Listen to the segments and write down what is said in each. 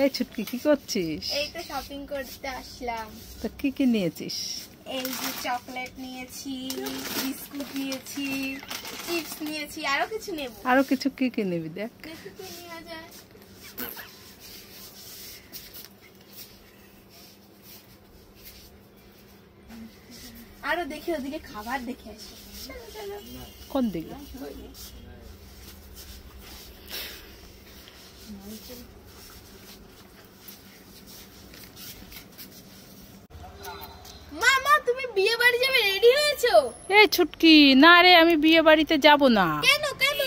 এই ছুটকি কি করছিস? এই তো শপিং করতে আসলাম। তো কি কি নিয়েছিস? এই যে চকলেট নিয়েছি, বিস্কুট নিয়েছি, চিপস নিয়েছি, আরো কিছু নেব। আরো কিছু কি কি নিবি দেখ। দেখি কি নেওয়া যায়। আরো দেখি ওদিকে খাবার দেখে আসি। কোন দিকে? মামা তুমি বিয়ে বাড়ি যাবে, রেডি হয়েছো? এই ছুটকি, না রে আমি বিয়ে বাড়িতে যাব না। কেন কেন?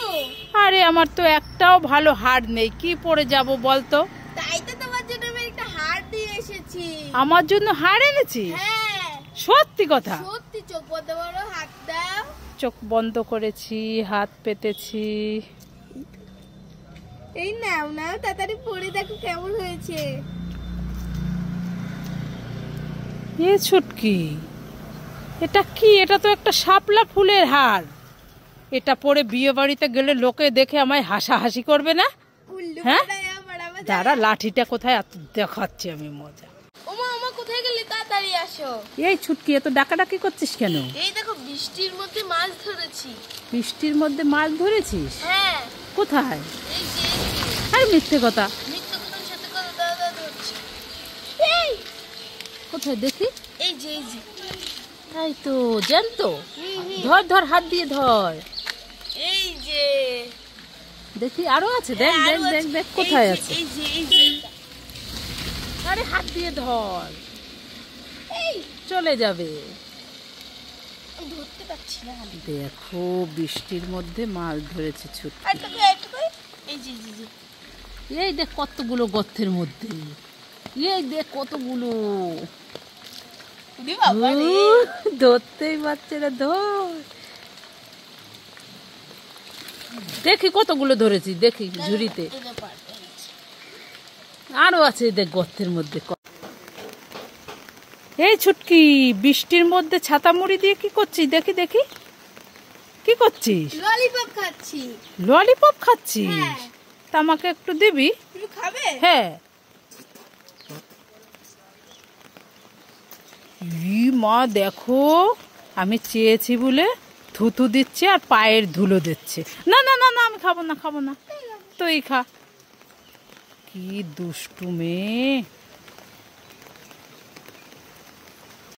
আরে আমার তো একটাও ভালো হার নেই, কি পরে যাব বলতো? তাই তো তোমার জন্য আমি একটা হার দিয়ে এসেছি। আমার জন্য হার এনেছিস? হ্যাঁ সত্যি কথা? সত্যি। চোখ বন্ধ করো, হাত দাও। চোখ বন্ধ করেছি, হাত পেতেছি। এই নাও নাও, তাড়াতাড়ি পরে দেখো কেমন হয়েছে। এ ছুটকি, এটা কি? এটা তো একটা শাপলা ফুলের হার। এটা পরে বিয়ে বাড়িতে গেলে লোকে দেখে আমায় হাসাহাসি করবে না? উল্লু হ্যাঁ পাড়ায়া বড়াবা যায়। দাঁড়া, লাঠিটা কোথায় দেখাচ্ছি আমি মজা। ওমা ওমা কোথায় গেলে? তাড়াতাড়ি আসো। এই ছুটকি, এত ডাকাডাকি করছিস কেন? এই দেখো বৃষ্টির মধ্যে মাছ ধরেছি। বৃষ্টির মধ্যে মাছ ধরেছিস? হ্যাঁ কোথায়? এই যে আরে মিথ্যে কথা। মিথ্যা কথার সাথে কথা দাদা ধরছি। এই কোথায় দেখি? এই যে তাই তো, জ্যান্ত। ধর ধর, হাত দিয়ে ধর। এই যে দেখি আরো আছে, দেখ দেখ দেখ দেখ কোথায় আছে। এই যে আরে হাত দিয়ে ধর, এই চলে যাবে। ধরতে পারছি না। দেখো বৃষ্টির মধ্যে মাছ ধরেছে ছুটকি। এই যে এই দেখ কতগুলো গর্তের মধ্যে, এই দেখ কতগুলো। ধরতেই পারছে না, ধর। দেখি কতগুলো ধরেছি, দেখি ঝুড়িতে আরো আছে, দেখ গর্তের মধ্যে। এই ছুটকি, বৃষ্টির মধ্যে ছাতা মুড়ি দিয়ে কি করছিস? দেখি দেখি, কি করছিস? ললিপপ খাচ্ছি। ললিপপ খাচ্ছিস? হ্যাঁ। তা আমাকে একটু দিবি? তুমি খাবে? হ্যাঁ। মা দেখো, আমি চেয়েছি বলে থুতু দিচ্ছে আর পায়ের ধুলো দিচ্ছে। না না না না, আমি খাবো না খাবো না, তুই খা। কি দুষ্টু মেয়ে।